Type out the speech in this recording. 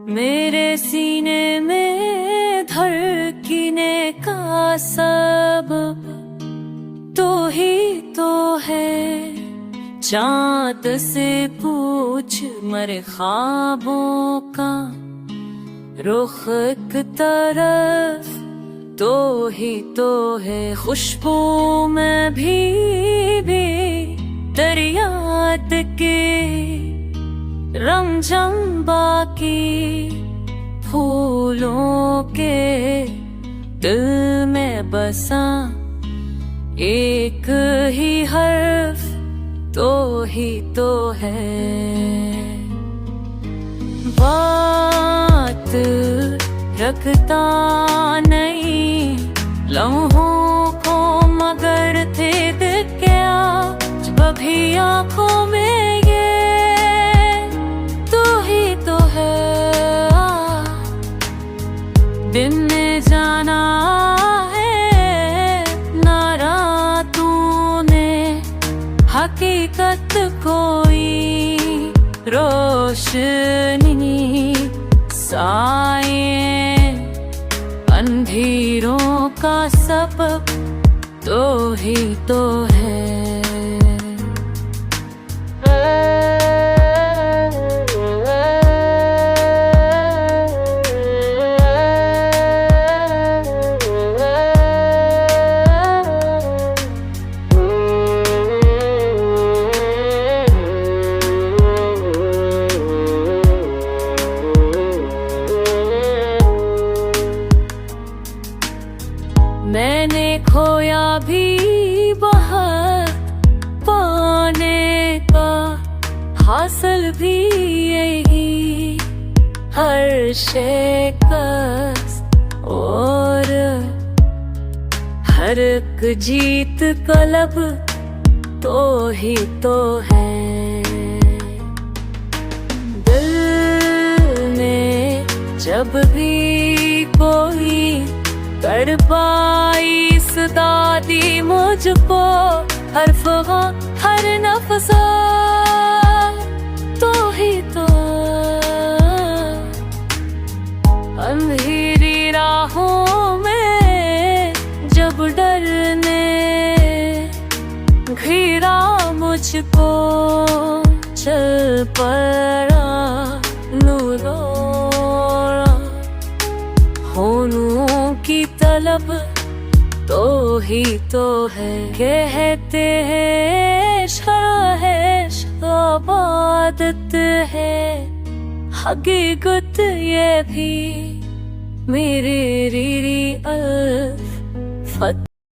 मेरे सीने में धड़कने का सब तो ही तो है। चाँद से पूछ मरे ख्वाबों का रुख एक तरफ तो ही तो है। खुशबू में भी दरियात के रंग जंबा की फूलों के दिल में बसा एक ही हर्फ तो ही तो है। बात रखता नहीं लम्हों को मगर थे दिल क्या जब भी आँखों में ये तो ही तो है। दिन में जाना है ना रातों ने हकीकत कोई रोशनी साए अंधेरों का सबब तो ही तो है। मैंने खोया भी बहुत पाने का हासिल भी यही हर शिकस्त और हर एक जीत का लब तो ही तो है। दिल ने जब भी कोई कर पाई सदा दी मुझको हर्फ हर नफ्स तो ही तो। अंधेरी राहों में जब डर ने घिरा मुझको चल पड़ा नूरों होनों की तलब तो ही तो है। कहते हैं इश्क है इबादत है हकीकत ये भी मेरी रीरी अल्फत।